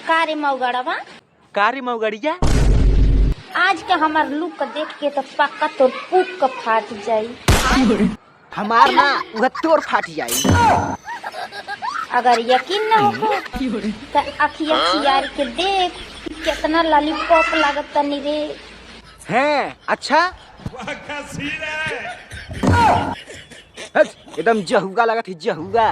कारे मौगड़वा कारी मऊगड़िया आज के हमार लुक देख के तो पक्का तोर पुक का फाट जाई। हमार ना उह तोर फाट जाई। अगर यकीन न हो तो अखिया खियार के देख कितना लॉलीपॉप लागत तनी रे। हैं अच्छा एकदम जहुगा लगा थी जहुगा।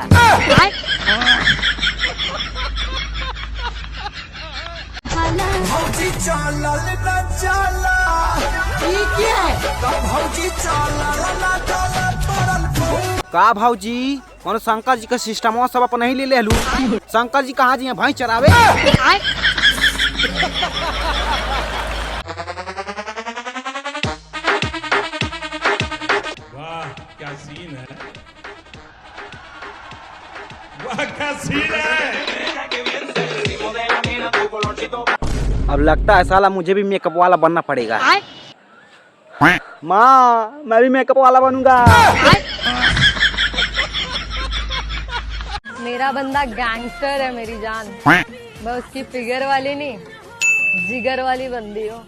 भौजी चाला लेना चाला ये क्या है भौजी चाला लेना चाला तोरन का भौजी कौन शंकर जी का सिस्टम सब अपन नहीं ले लू। शंकर जी कहाँ जी भैंस चरावे। वाह क्या सीन है, वाह क्या सीन है। अब लगता है साला मुझे भी मेकअप वाला बनना पड़ेगा। माँ मैं भी मेकअप वाला बनूंगा। मेरा बंदा गैंगस्टर है मेरी जान। मैं उसकी फिगर वाली नहीं जिगर वाली बंदी हूँ।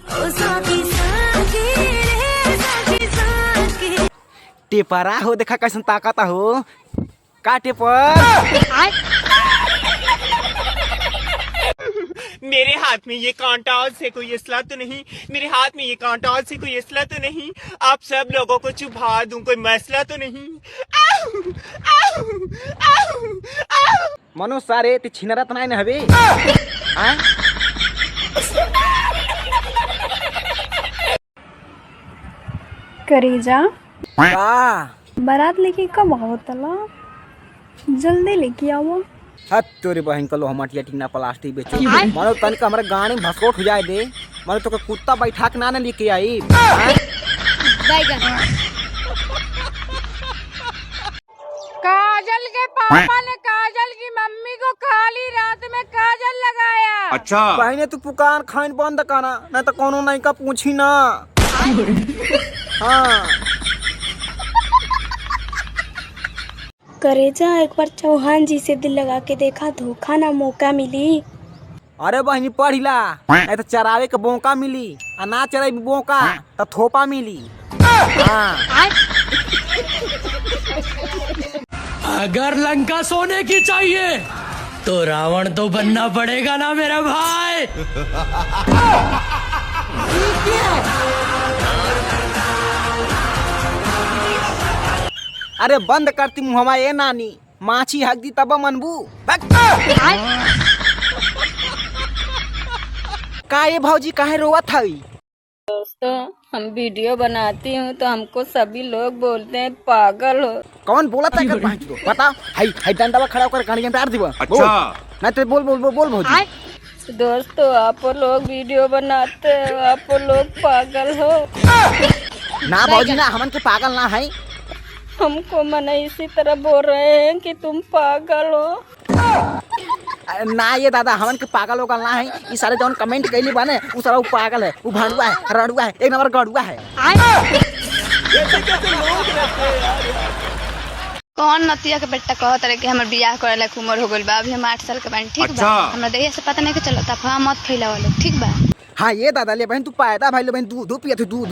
टेपरा हो देखा कैसे ताकत हो का टेपर। मेरे हाथ में ये कांटा से कोई असला तो नहीं, मेरे हाथ में ये कांटा से कोई असला तो नहीं। आप सब लोगों को चुभा दूं कोई मसला तो नहीं। मनो सारे ते छिनरा तना ने हवे। करेजा बारात लेके कब आओ तला जल्दी लेके आओ। हत तोरे बहन का लोहा मटिया टीना प्लास्टिक बेचो। मानो तन का हमारे गाड़ी में भसकोट हो जाए दे। मानो तो कुत्ता बैठा के ना लेके आई। काजल के पापा ने काजल की मम्मी को खाली रात में काजल लगाया। अच्छा पहले तू पुकार खान बंद करना नहीं तो कोनो नहीं का पूछी ना। हाँ करेजा एक बार चौहान जी से दिल लगा के देखा धोखा ना मौका मिली। अरे बहनी पढ़िला नहीं तो चरावे के बोका मिली आ ना चरावे बोका तो थोपा मिली। हाँ। अगर लंका सोने की चाहिए तो रावण तो बनना पड़ेगा ना मेरा भाई। अरे बंद करती मुहमा ये नानी माछी हक दी तब मनबू। का ये भौजी काहे रोवत हई। दोस्तों हम वीडियो बनाती हूँ तो हमको सभी लोग बोलते हैं पागल हो। कौन बोला था कर पहुंच दो बता। हाई डंडा खड़ा होकर गाड़ी में डाल दीबो। अच्छा नहीं तो बोल बोल बोल भौजी। दोस्तों आप लोग वीडियो बनाते हो, आप लोग पागल हो। ना भौजी ना हमन के पागल ना है। हमको मना इसी तरह बोल रहे हैं कि तुम पागल हो। ना ये दादा हमन के पागल होगा ना है। ये सारे जौन कमेंट कैली बने वो सारा पागल है, वो भाड़ुआ है, रड़ुआ है, एक नंबर गड़ुआ है। कौन नतिया के बेटा कहत रहे कि हमर बियाह करे ला उम्र हो गइल बा। अभी हम 8 साल के बानी। ठीक बा हमरा देहिया से पता नहीं के चलता। अफवाह मत फैलावा लोग। ठीक बा। हाँ ये दादा ले बहन तू पायदा भाई ले बहन दूध पिया थे दूध।